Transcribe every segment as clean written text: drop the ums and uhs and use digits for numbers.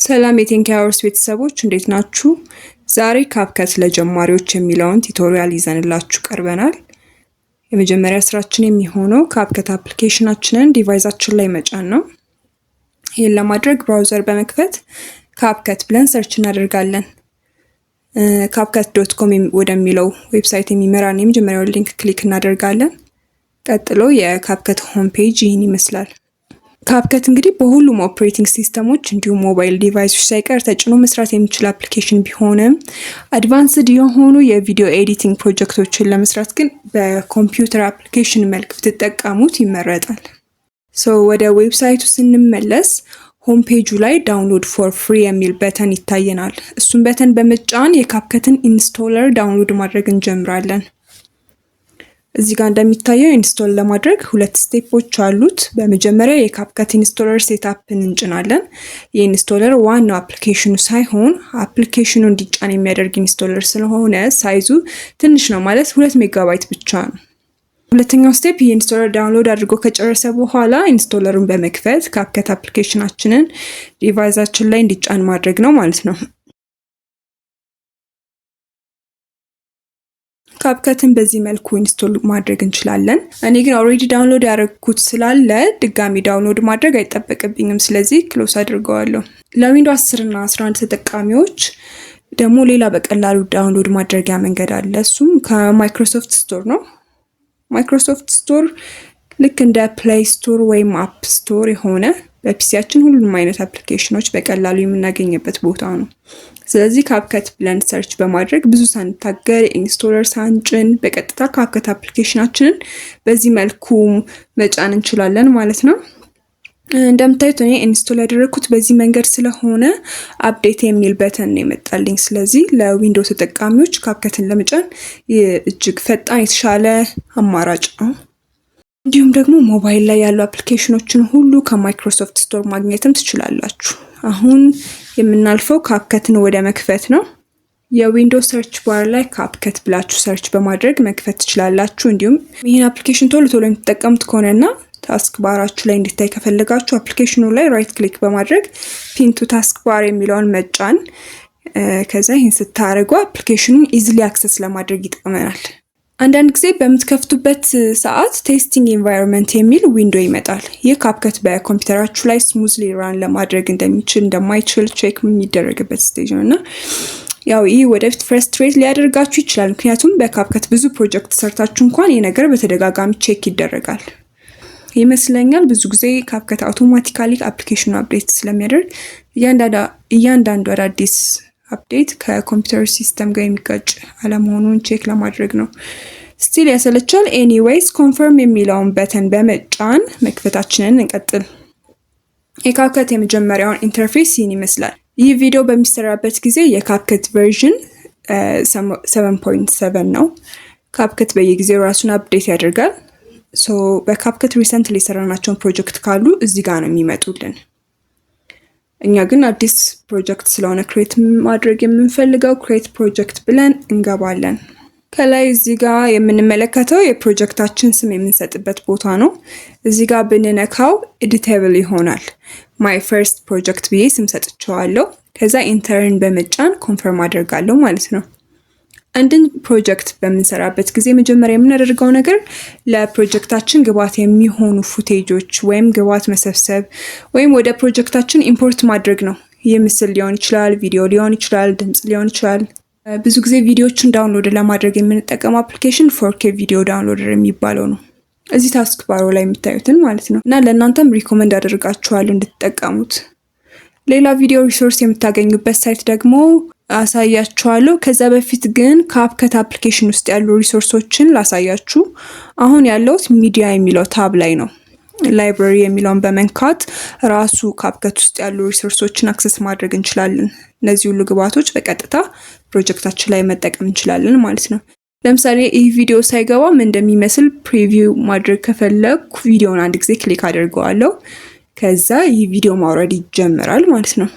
ሰላም የቴንካውርስ ቤተሰቦች እንዴት ናችሁ? ዛሬ ካፕከት ለጀማሪዎች የሚለውን ቱቶሪያል ይዘንላችሁ ቀርበናል። የመጀመሪያ ስራችን የሚሆነው ካፕከት አፕሊኬሽናችንን ዲቫይሳችን ላይ መጫን ነው። ይህን ለማድረግ ብራውዘር በመክፈት ካፕከት ብለን ሰርች እናደርጋለን። capcut.com ወደሚለው ዌብሳይት የሚመራን የመጀመሪያውን ሊንክ ክሊክ እናደርጋለን። ቀጥሎ የካፕከት ሆም ፔጅ ይህን ይመስላል። ካፕከት እንግዲህ በሁሉም ኦፕሬቲንግ ሲስተሞች እንዲሁም ሞባይል ዲቫይሶች ሳይቀር ተጭኖ መስራት የሚችል አፕሊኬሽን ቢሆንም አድቫንስድ የሆኑ የቪዲዮ ኤዲቲንግ ፕሮጀክቶችን ለመስራት ግን በኮምፒውተር አፕሊኬሽን መልክ ብትጠቀሙት ይመረጣል። ወደ ዌብሳይቱ ስንመለስ ሆም ፔጁ ላይ ዳውንሎድ ፎር ፍሪ የሚል በተን ይታየናል። እሱን በተን በመጫን የካፕከትን ኢንስቶለር ዳውንሎድ ማድረግ እንጀምራለን። እዚህ ጋር እንደሚታየው ኢንስቶል ለማድረግ ሁለት ስቴፖች አሉት። በመጀመሪያ የካፕከት ኢንስቶለር ሴትአፕን እንጭናለን። የኢንስቶለር ዋናው አፕሊኬሽኑ ሳይሆን አፕሊኬሽኑ እንዲጫን የሚያደርግ ኢንስቶለር ስለሆነ ሳይዙ ትንሽ ነው፣ ማለት 2 ሜጋባይት ብቻ ነው። ሁለተኛው ስቴፕ የኢንስቶለር ዳውንሎድ አድርጎ ከጨረሰ በኋላ ኢንስቶለሩን በመክፈት ካፕከት አፕሊኬሽናችንን ዲቫይሳችን ላይ እንዲጫን ማድረግ ነው ማለት ነው። ካፕከትን በዚህ መልኩ ኢንስቶል ማድረግ እንችላለን። እኔ ግን ኦልሬዲ ዳውንሎድ ያደረኩት ስላለ ድጋሚ ዳውንሎድ ማድረግ አይጠበቅብኝም፣ ስለዚህ ክሎስ አድርገዋለሁ። ለዊንዶውስ 10 እና 11 ተጠቃሚዎች ደግሞ ሌላ በቀላሉ ዳውንሎድ ማድረጊያ መንገድ አለ። እሱም ከማይክሮሶፍት ስቶር ነው። ማይክሮሶፍት ስቶር ልክ እንደ ፕሌይ ስቶር ወይም አፕ ስቶር የሆነ በፒሲያችን ሁሉንም አይነት አፕሊኬሽኖች በቀላሉ የምናገኝበት ቦታ ነው። ስለዚህ ካፕከት ብለን ሰርች በማድረግ ብዙ ሳንታገል ኢንስቶለር ሳንጭን በቀጥታ ካፕከት አፕሊኬሽናችንን በዚህ መልኩ መጫን እንችላለን ማለት ነው። እንደምታዩት እኔ ኢንስቶል ያደረኩት በዚህ መንገድ ስለሆነ አፕዴት የሚል በተን ነው የመጣልኝ። ስለዚህ ለዊንዶውስ ተጠቃሚዎች ካፕከትን ለመጫን እጅግ ፈጣን የተሻለ አማራጭ ነው። እንዲሁም ደግሞ ሞባይል ላይ ያሉ አፕሊኬሽኖችን ሁሉ ከማይክሮሶፍት ስቶር ማግኘትም ትችላላችሁ። አሁን የምናልፈው ካፕከትን ወደ መክፈት ነው። የዊንዶውስ ሰርች ባር ላይ ካፕከት ብላችሁ ሰርች በማድረግ መክፈት ትችላላችሁ። እንዲሁም ይህን አፕሊኬሽን ቶሎ የምትጠቀሙት ከሆነና ታስክ ባራችሁ ላይ እንዲታይ ከፈለጋችሁ አፕሊኬሽኑ ላይ ራይት ክሊክ በማድረግ ፒን ቱ ታስክ ባር የሚለውን መጫን፣ ከዛ ይህን ስታደርጉ አፕሊኬሽኑን ኢዚሊ አክሰስ ለማድረግ ይጠቅመናል። አንዳንድ ጊዜ በምትከፍቱበት ሰዓት ቴስቲንግ ኢንቫይሮንመንት የሚል ዊንዶ ይመጣል። ይህ ካፕከት በኮምፒውተራችሁ ላይ ስሙዝሊ ራን ለማድረግ እንደማይችል ቼክ የሚደረግበት ስቴጅ ነው እና ያው ይህ ወደፊት ፍረስትሬት ሊያደርጋችሁ ይችላል። ምክንያቱም በካፕከት ብዙ ፕሮጀክት ሰርታችሁ እንኳን ይህ ነገር በተደጋጋሚ ቼክ ይደረጋል ይመስለኛል። ብዙ ጊዜ ካፕከት አውቶማቲካሊ አፕሊኬሽኑ አፕዴት ስለሚያደርግ እያንዳንዱ አዳዲስ አፕዴት ከኮምፒውተር ሲስተም ጋር የሚጋጭ አለመሆኑን ቼክ ለማድረግ ነው። ስቲል ያሰለቻል። ኤኒዌይስ ኮንፈርም የሚለውን በተን በመጫን መክፈታችንን እንቀጥል። የካፕከት የመጀመሪያውን ኢንተርፌስ ይህን ይመስላል። ይህ ቪዲዮ በሚሰራበት ጊዜ የካፕከት ቨርዥን 7.7 ነው። ካፕከት በየጊዜው ራሱን አፕዴት ያደርጋል። በካፕከት ሪሰንትሊ የሰራናቸውን ፕሮጀክት ካሉ እዚህ ጋር ነው የሚመጡልን። እኛ ግን አዲስ ፕሮጀክት ስለሆነ ክሬት ማድረግ የምንፈልገው ክሬት ፕሮጀክት ብለን እንገባለን። ከላይ እዚህ ጋር የምንመለከተው የፕሮጀክታችን ስም የምንሰጥበት ቦታ ነው። እዚህ ጋር ብንነካው ኤዲቴብል ይሆናል። ማይ ፈርስት ፕሮጀክት ብዬ ስም ሰጥቼዋለሁ። ከዛ ኢንተርን በመጫን ኮንፈርም አደርጋለሁ ማለት ነው። አንድን ፕሮጀክት በምንሰራበት ጊዜ መጀመሪያ የምናደርገው ነገር ለፕሮጀክታችን ግብዓት የሚሆኑ ፉቴጆች ወይም ግብዓት መሰብሰብ ወይም ወደ ፕሮጀክታችን ኢምፖርት ማድረግ ነው። ይህ ምስል ሊሆን ይችላል፣ ቪዲዮ ሊሆን ይችላል፣ ድምጽ ሊሆን ይችላል። ብዙ ጊዜ ቪዲዮዎችን ዳውንሎድ ለማድረግ የምንጠቀመው አፕሊኬሽን 4K ቪዲዮ ዳውንሎደር የሚባለው ነው። እዚህ ታስክ ባሮ ላይ የምታዩትን ማለት ነው እና ለእናንተም ሪኮመንድ አደርጋችኋለሁ እንድትጠቀሙት። ሌላ ቪዲዮ ሪሶርስ የምታገኙበት ሳይት ደግሞ አሳያችኋለሁ። ከዛ በፊት ግን ካፕከት አፕሊኬሽን ውስጥ ያሉ ሪሶርሶችን ላሳያችሁ። አሁን ያለሁት ሚዲያ የሚለው ታብ ላይ ነው። ላይብራሪ የሚለውን በመንካት ራሱ ካፕከት ውስጥ ያሉ ሪሶርሶችን አክሰስ ማድረግ እንችላለን። እነዚህ ሁሉ ግብዓቶች በቀጥታ ፕሮጀክታችን ላይ መጠቀም እንችላለን ማለት ነው። ለምሳሌ ይህ ቪዲዮ ሳይገባ ምን እንደሚመስል ፕሪቪው ማድረግ ከፈለኩ ቪዲዮውን አንድ ጊዜ ክሊክ አድርገዋለሁ። ከዛ ይህ ቪዲዮ ማውረድ ይጀምራል ማለት ነው።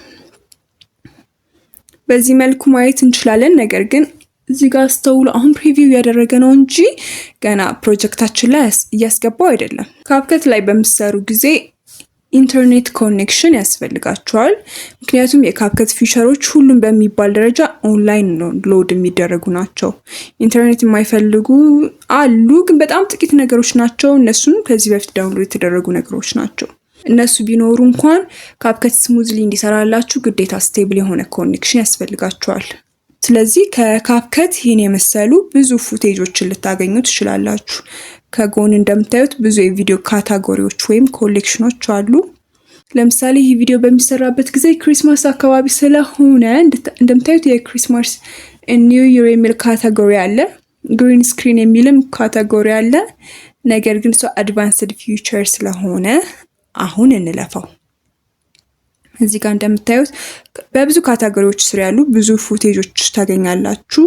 በዚህ መልኩ ማየት እንችላለን። ነገር ግን እዚህ ጋር አስተውሉ፣ አሁን ፕሪቪው ያደረገ ነው እንጂ ገና ፕሮጀክታችን ላይ እያስገባው አይደለም። ካፕከት ላይ በምትሰሩ ጊዜ ኢንተርኔት ኮኔክሽን ያስፈልጋቸዋል። ምክንያቱም የካፕከት ፊቸሮች ሁሉም በሚባል ደረጃ ኦንላይን ነው ሎድ የሚደረጉ ናቸው። ኢንተርኔት የማይፈልጉ አሉ፣ ግን በጣም ጥቂት ነገሮች ናቸው። እነሱም ከዚህ በፊት ዳውንሎድ የተደረጉ ነገሮች ናቸው። እነሱ ቢኖሩ እንኳን ካፕከት ስሙዝሊ እንዲሰራላችሁ ግዴታ ስቴብል የሆነ ኮኔክሽን ያስፈልጋቸዋል። ስለዚህ ከካፕከት ይህን የመሰሉ ብዙ ፉቴጆችን ልታገኙ ትችላላችሁ። ከጎን እንደምታዩት ብዙ የቪዲዮ ካታጎሪዎች ወይም ኮሌክሽኖች አሉ። ለምሳሌ ይህ ቪዲዮ በሚሰራበት ጊዜ ክሪስማስ አካባቢ ስለሆነ እንደምታዩት የክሪስማስ ኒው ይር የሚል ካታጎሪ አለ። ግሪን ስክሪን የሚልም ካታጎሪ አለ። ነገር ግን እሱ አድቫንስድ ፊውቸር ስለሆነ አሁን እንለፈው። እዚህ ጋር እንደምታዩት በብዙ ካታጎሪዎች ስር ያሉ ብዙ ፉቴጆች ታገኛላችሁ።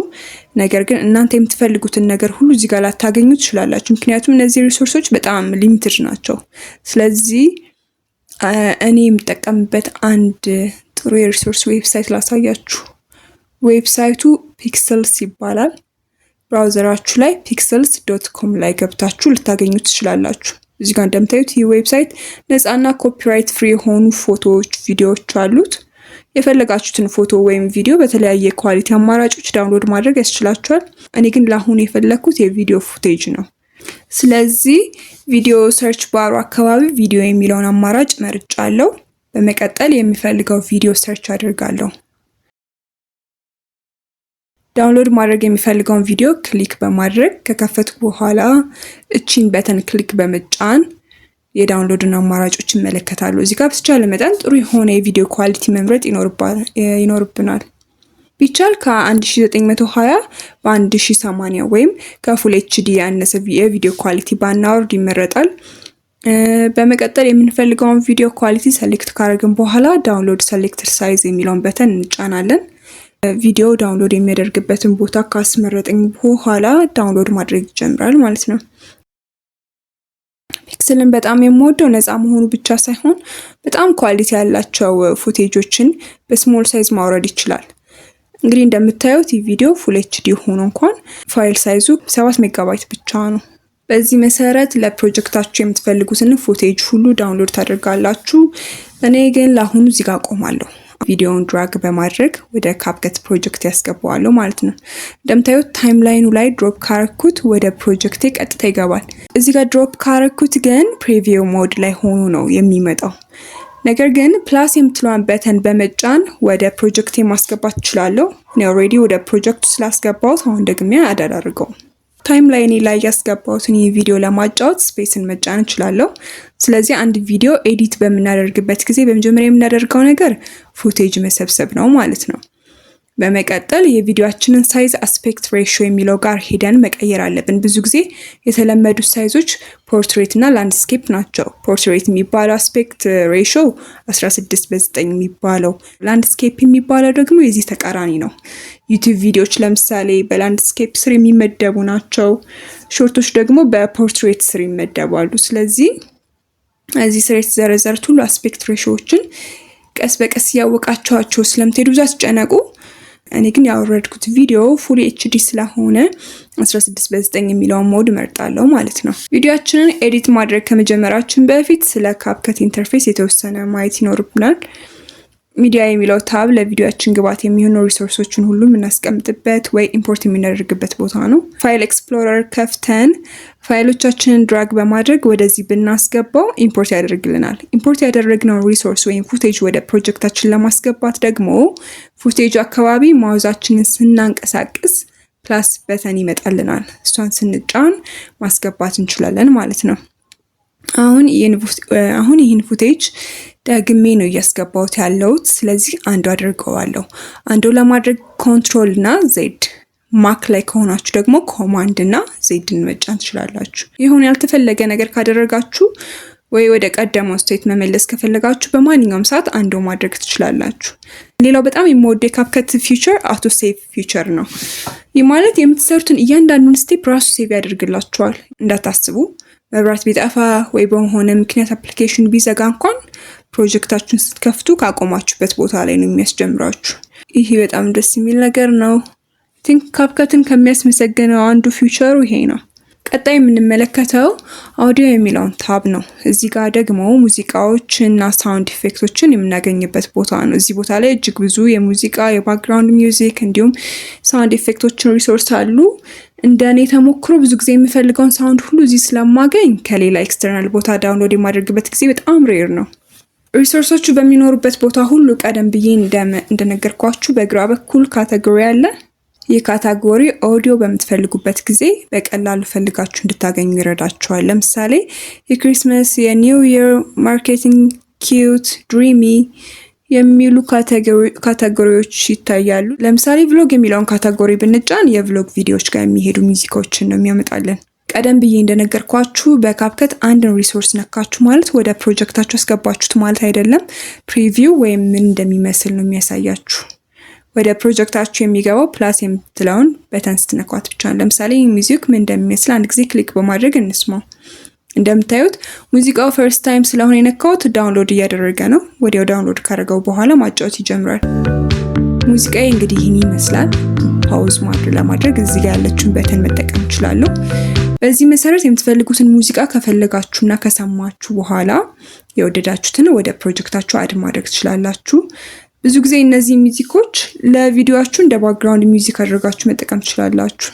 ነገር ግን እናንተ የምትፈልጉትን ነገር ሁሉ እዚህ ጋር ላታገኙ ትችላላችሁ፣ ምክንያቱም እነዚህ ሪሶርሶች በጣም ሊሚትድ ናቸው። ስለዚህ እኔ የምጠቀምበት አንድ ጥሩ የሪሶርስ ዌብሳይት ላሳያችሁ። ዌብሳይቱ ፒክሰልስ ይባላል። ብራውዘራችሁ ላይ pixels.com ላይ ገብታችሁ ልታገኙ ትችላላችሁ። እዚህ ጋር እንደምታዩት ይህ ዌብሳይት ነፃና ኮፒራይት ፍሪ የሆኑ ፎቶዎች፣ ቪዲዮዎች አሉት። የፈለጋችሁትን ፎቶ ወይም ቪዲዮ በተለያየ ኳሊቲ አማራጮች ዳውንሎድ ማድረግ ያስችላችኋል። እኔ ግን ለአሁኑ የፈለኩት የቪዲዮ ፉቴጅ ነው። ስለዚህ ቪዲዮ ሰርች ባሩ አካባቢ ቪዲዮ የሚለውን አማራጭ መርጫለሁ። በመቀጠል የሚፈልገው ቪዲዮ ሰርች አድርጋለሁ። ዳውንሎድ ማድረግ የሚፈልገውን ቪዲዮ ክሊክ በማድረግ ከከፈትኩ በኋላ እቺን በተን ክሊክ በመጫን የዳውንሎድን አማራጮች ይመለከታሉ። እዚህ ጋር በተቻለ መጠን ጥሩ የሆነ የቪዲዮ ኳሊቲ መምረጥ ይኖርብናል። ቢቻል ከ1920 በ1080 ወይም ከፉል ኤችዲ ያነሰ የቪዲዮ ኳሊቲ ባናወርድ ይመረጣል። በመቀጠል የምንፈልገውን ቪዲዮ ኳሊቲ ሰሌክት ካደረግን በኋላ ዳውንሎድ ሰሌክትድ ሳይዝ የሚለውን በተን እንጫናለን። ቪዲዮ ዳውንሎድ የሚያደርግበትን ቦታ ካስመረጠኝ በኋላ ዳውንሎድ ማድረግ ይጀምራል ማለት ነው። ፒክስልን በጣም የምወደው ነፃ መሆኑ ብቻ ሳይሆን በጣም ኳሊቲ ያላቸው ፉቴጆችን በስሞል ሳይዝ ማውረድ ይችላል። እንግዲህ እንደምታዩት ይህ ቪዲዮ ፉል ኤችዲ ሆኖ እንኳን ፋይል ሳይዙ 7 ሜጋባይት ብቻ ነው። በዚህ መሰረት ለፕሮጀክታችሁ የምትፈልጉትን ፉቴጅ ሁሉ ዳውንሎድ ታደርጋላችሁ። እኔ ግን ለአሁኑ እዚህ ጋር ቆማለሁ። ቪዲዮውን ድራግ በማድረግ ወደ ካፕከት ፕሮጀክት ያስገባዋለሁ ማለት ነው። እንደምታዩት ታይምላይኑ ላይ ድሮፕ ካረኩት ወደ ፕሮጀክቴ ቀጥታ ይገባል። እዚህ ጋር ድሮፕ ካረኩት ግን ፕሪቪው ሞድ ላይ ሆኖ ነው የሚመጣው። ነገር ግን ፕላስ የምትለዋን በተን በመጫን ወደ ፕሮጀክቴ ማስገባት እችላለሁ። እኔ ኦልሬዲ ወደ ፕሮጀክቱ ስላስገባሁት አሁን ደግሜ አላደርገውም። ታይምላይኔ ላይ ያስገባሁትን ይህ ቪዲዮ ለማጫወት ስፔስን መጫን እችላለሁ። ስለዚህ አንድ ቪዲዮ ኤዲት በምናደርግበት ጊዜ በመጀመሪያ የምናደርገው ነገር ፉቴጅ መሰብሰብ ነው ማለት ነው። በመቀጠል የቪዲዮአችንን ሳይዝ አስፔክት ሬሽዮ የሚለው ጋር ሄደን መቀየር አለብን። ብዙ ጊዜ የተለመዱት ሳይዞች ፖርትሬት እና ላንድስኬፕ ናቸው። ፖርትሬት የሚባለው አስፔክት ሬሽዮ 16:9 የሚባለው፣ ላንድስኬፕ የሚባለው ደግሞ የዚህ ተቃራኒ ነው። ዩቲዩብ ቪዲዮዎች ለምሳሌ በላንድስኬፕ ስር የሚመደቡ ናቸው። ሾርቶች ደግሞ በፖርትሬት ስር ይመደባሉ። ስለዚህ እዚህ ስር የተዘረዘሩት ሁሉ አስፔክት ሬሽዮዎችን ቀስ በቀስ እያወቃቸዋቸው ስለምትሄዱ ብዙ አትጨነቁ። እኔ ግን ያወረድኩት ቪዲዮ ፉል ኤችዲ ስለሆነ 16:9 የሚለውን ሞድ መርጣለሁ ማለት ነው። ቪዲዮአችንን ኤዲት ማድረግ ከመጀመራችን በፊት ስለ ካፕከት ኢንተርፌስ የተወሰነ ማየት ይኖርብናል። ሚዲያ የሚለው ታብ ለቪዲዮአችን ግብዓት የሚሆኑ ሪሶርሶችን ሁሉ የምናስቀምጥበት ወይ ኢምፖርት የምናደርግበት ቦታ ነው። ፋይል ኤክስፕሎረር ከፍተን ፋይሎቻችንን ድራግ በማድረግ ወደዚህ ብናስገባው ኢምፖርት ያደርግልናል። ኢምፖርት ያደረግነው ሪሶርስ ወይም ፉቴጅ ወደ ፕሮጀክታችን ለማስገባት ደግሞ ፉቴጅ አካባቢ ማውዛችንን ስናንቀሳቅስ ፕላስ በተን ይመጣልናል። እሷን ስንጫን ማስገባት እንችላለን ማለት ነው። አሁን ይህን ፉቴጅ ደግሜ ነው እያስገባሁት ያለሁት። ስለዚህ አንዱ አድርገዋለሁ። አንዱ ለማድረግ ኮንትሮል እና ዜድ፣ ማክ ላይ ከሆናችሁ ደግሞ ኮማንድ እና ዜድን መጫን ትችላላችሁ። ይሁን ያልተፈለገ ነገር ካደረጋችሁ ወይ ወደ ቀደመው ስቴት መመለስ ከፈለጋችሁ በማንኛውም ሰዓት አንዱ ማድረግ ትችላላችሁ። ሌላው በጣም የምወደው የካፕከት ፊቸር አውቶ ሴቭ ፊቸር ነው። ይህ ማለት የምትሰሩትን እያንዳንዱን ስቴፕ ራሱ ሴቭ ያደርግላችኋል። እንዳታስቡ መብራት ቢጠፋ ወይ በሆነ ምክንያት አፕሊኬሽን ቢዘጋ እንኳን ፕሮጀክታችሁን ስትከፍቱ ካቆማችሁበት ቦታ ላይ ነው የሚያስጀምራችሁ። ይሄ በጣም ደስ የሚል ነገር ነው። ቲንክ ካፕከትን ከሚያስመሰግነው አንዱ ፊቸሩ ይሄ ነው። ቀጣይ የምንመለከተው አውዲዮ የሚለውን ታብ ነው። እዚህ ጋር ደግሞ ሙዚቃዎችንና ሳውንድ ኢፌክቶችን የምናገኝበት ቦታ ነው። እዚህ ቦታ ላይ እጅግ ብዙ የሙዚቃ የባክግራውንድ ሚውዚክ እንዲሁም ሳውንድ ኢፌክቶችን ሪሶርስ አሉ። እንደኔ ተሞክሮ ብዙ ጊዜ የምፈልገውን ሳውንድ ሁሉ እዚህ ስለማገኝ ከሌላ ኤክስተርናል ቦታ ዳውንሎድ የማደርግበት ጊዜ በጣም ሬር ነው። ሪሶርሶቹ በሚኖሩበት ቦታ ሁሉ ቀደም ብዬ እንደነገርኳችሁ በግራ በኩል ካቴጎሪ አለ። ይህ ካቴጎሪ ኦዲዮ በምትፈልጉበት ጊዜ በቀላሉ ፈልጋችሁ እንድታገኙ ይረዳችኋል። ለምሳሌ የክሪስማስ፣ የኒው ይር፣ ማርኬቲንግ፣ ኪዩት፣ ድሪሚ የሚሉ ካቴጎሪዎች ይታያሉ። ለምሳሌ ቭሎግ የሚለውን ካቴጎሪ ብንጫን የቭሎግ ቪዲዮዎች ጋር የሚሄዱ ሙዚቃዎችን ነው የሚያመጣልን። ቀደም ብዬ እንደነገርኳችሁ በካፕከት አንድን ሪሶርስ ነካችሁ ማለት ወደ ፕሮጀክታችሁ አስገባችሁት ማለት አይደለም። ፕሪቪው ወይም ምን እንደሚመስል ነው የሚያሳያችሁ። ወደ ፕሮጀክታችሁ የሚገባው ፕላስ የምትለውን በተን ስትነኳት ብቻ ነው። ለምሳሌ ሚውዚክ ምን እንደሚመስል አንድ ጊዜ ክሊክ በማድረግ እንስማው። እንደምታዩት ሙዚቃው ፈርስት ታይም ስለሆነ የነካሁት ዳውንሎድ እያደረገ ነው። ወዲያው ዳውንሎድ ካደረገው በኋላ ማጫወት ይጀምራል። ሙዚቃዬ እንግዲህ ይህን ይመስላል። ፓውዝ ለማድረግ እዚህ ጋር ያለችውን በተን መጠቀም እችላለሁ። በዚህ መሰረት የምትፈልጉትን ሙዚቃ ከፈለጋችሁና ከሰማችሁ በኋላ የወደዳችሁትን ወደ ፕሮጀክታችሁ አድ ማድረግ ትችላላችሁ። ብዙ ጊዜ እነዚህ ሚውዚኮች ለቪዲዮአችሁ እንደ ባክግራውንድ ሚውዚክ አድርጋችሁ መጠቀም ትችላላችሁ።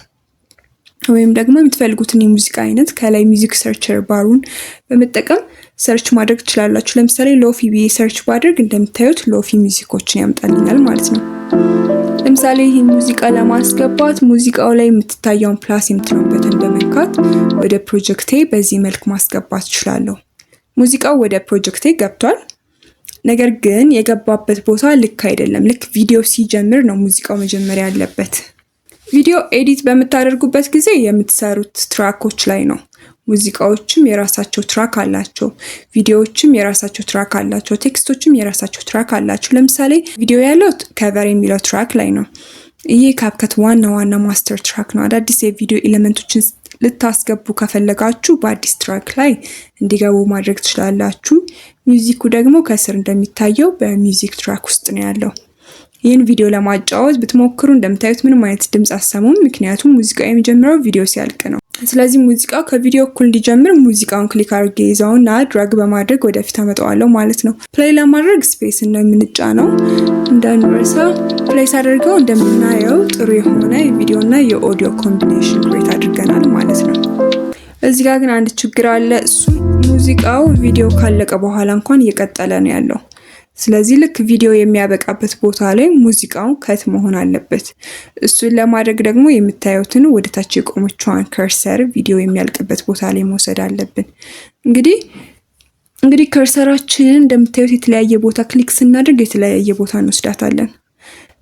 ወይም ደግሞ የምትፈልጉትን የሙዚቃ አይነት ከላይ ሚውዚክ ሰርቸር ባሩን በመጠቀም ሰርች ማድረግ ትችላላችሁ። ለምሳሌ ሎፊ ብዬ ሰርች ባድርግ እንደምታዩት ሎፊ ሚውዚኮችን ያመጣልኛል ማለት ነው። ለምሳሌ ይህ ሙዚቃ ለማስገባት ሙዚቃው ላይ የምትታየውን ፕላስ የምትለውን በተን በመንካት ወደ ፕሮጀክቴ በዚህ መልክ ማስገባት እችላለሁ። ሙዚቃው ወደ ፕሮጀክቴ ገብቷል። ነገር ግን የገባበት ቦታ ልክ አይደለም። ልክ ቪዲዮ ሲጀምር ነው ሙዚቃው መጀመሪያ ያለበት። ቪዲዮ ኤዲት በምታደርጉበት ጊዜ የምትሰሩት ትራኮች ላይ ነው። ሙዚቃዎችም የራሳቸው ትራክ አላቸው፣ ቪዲዮዎችም የራሳቸው ትራክ አላቸው፣ ቴክስቶችም የራሳቸው ትራክ አላቸው። ለምሳሌ ቪዲዮ ያለው ከቨር የሚለው ትራክ ላይ ነው። ይህ ካፕከት ዋና ማስተር ትራክ ነው። አዳዲስ የቪዲዮ ኤሌመንቶችን ልታስገቡ ከፈለጋችሁ በአዲስ ትራክ ላይ እንዲገቡ ማድረግ ትችላላችሁ። ሚውዚኩ ደግሞ ከስር እንደሚታየው በሚውዚክ ትራክ ውስጥ ነው ያለው። ይህን ቪዲዮ ለማጫወት ብትሞክሩ እንደምታዩት ምንም አይነት ድምፅ አሰሙም፣ ምክንያቱም ሙዚቃው የሚጀምረው ቪዲዮ ሲያልቅ ነው። ስለዚህ ሙዚቃው ከቪዲዮ እኩል እንዲጀምር ሙዚቃውን ክሊክ አድርጌ ይዘውና ድራግ በማድረግ ወደፊት አመጣዋለሁ ማለት ነው። ፕሌይ ለማድረግ ስፔስ ነው የምንጫነው። እንዳንረሳ ፕሌይ አድርገው እንደምናየው ጥሩ የሆነ የቪዲዮና የኦዲዮ ኮምቢኔሽን ክሬት አድርገናል ማለት ነው። እዚህ ጋር ግን አንድ ችግር አለ። እሱ ሙዚቃው ቪዲዮ ካለቀ በኋላ እንኳን እየቀጠለ ነው ያለው። ስለዚህ ልክ ቪዲዮ የሚያበቃበት ቦታ ላይ ሙዚቃው ከት መሆን አለበት። እሱን ለማድረግ ደግሞ የምታዩትን ወደ ታች የቆመችዋን ከርሰር ቪዲዮ የሚያልቅበት ቦታ ላይ መውሰድ አለብን። እንግዲህ ከርሰራችንን እንደምታዩት የተለያየ ቦታ ክሊክ ስናደርግ የተለያየ ቦታ እንወስዳታለን።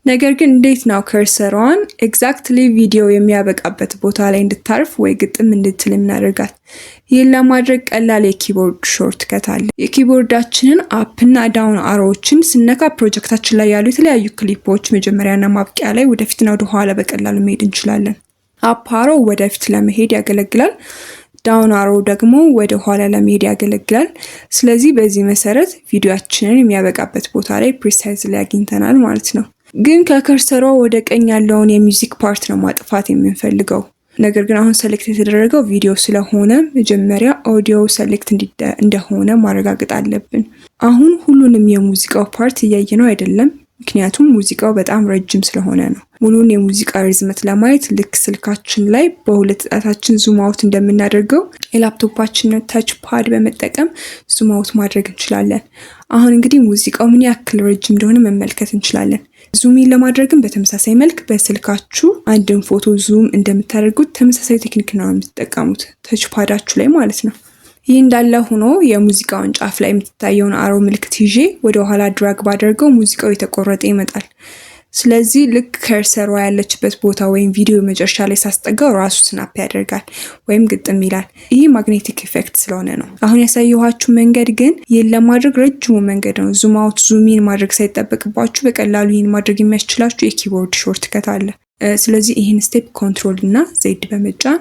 ነገር ግን እንዴት ነው ከርሰሯን ኤግዛክትሊ ቪዲዮ የሚያበቃበት ቦታ ላይ እንድታርፍ ወይ ግጥም እንድትል የምናደርጋት? ይህን ለማድረግ ቀላል የኪቦርድ ሾርትከት አለ። የኪቦርዳችንን አፕ እና ዳውን አሮዎችን ስነካ ፕሮጀክታችን ላይ ያሉ የተለያዩ ክሊፖች መጀመሪያና ማብቂያ ላይ ወደፊትና ወደ ኋላ በቀላሉ መሄድ እንችላለን። አፕ አሮ ወደፊት ለመሄድ ያገለግላል። ዳውን አሮ ደግሞ ወደ ኋላ ለመሄድ ያገለግላል። ስለዚህ በዚህ መሰረት ቪዲዮአችንን የሚያበቃበት ቦታ ላይ ፕሪሳይዝሊ አግኝተናል ማለት ነው። ግን ከከርሰሯ ወደ ቀኝ ያለውን የሚውዚክ ፓርት ነው ማጥፋት የምንፈልገው። ነገር ግን አሁን ሰሌክት የተደረገው ቪዲዮ ስለሆነ መጀመሪያ ኦዲዮ ሰሌክት እንደሆነ ማረጋገጥ አለብን። አሁን ሁሉንም የሙዚቃው ፓርት እያየነው አይደለም፣ ምክንያቱም ሙዚቃው በጣም ረጅም ስለሆነ ነው። ሙሉን የሙዚቃ ርዝመት ለማየት ልክ ስልካችን ላይ በሁለት ጣታችን ዙም አውት እንደምናደርገው የላፕቶፓችን ታች ፓድ በመጠቀም ዙም አውት ማድረግ እንችላለን። አሁን እንግዲህ ሙዚቃው ምን ያክል ረጅም እንደሆነ መመልከት እንችላለን። ዙም ለማድረግም በተመሳሳይ መልክ በስልካችሁ አንድን ፎቶ ዙም እንደምታደርጉት ተመሳሳይ ቴክኒክ ነው የምትጠቀሙት ታች ፓዳችሁ ላይ ማለት ነው። ይህ እንዳለ ሆኖ የሙዚቃውን ጫፍ ላይ የምትታየውን አሮ ምልክት ይዤ ወደ ኋላ ድራግ ባደርገው ሙዚቃው የተቆረጠ ይመጣል። ስለዚህ ልክ ከርሰሯ ያለችበት ቦታ ወይም ቪዲዮ መጨረሻ ላይ ሳስጠጋው ራሱ ስናፕ ያደርጋል ወይም ግጥም ይላል። ይህ ማግኔቲክ ኢፌክት ስለሆነ ነው። አሁን ያሳየኋችሁ መንገድ ግን ይህን ለማድረግ ረጅሙ መንገድ ነው። ዙም አውት ዙም ኢን ማድረግ ሳይጠበቅባችሁ በቀላሉ ይህን ማድረግ የሚያስችላችሁ የኪቦርድ ሾርትከት አለ። ስለዚህ ይህን ስቴፕ ኮንትሮል እና ዜድ በመጫን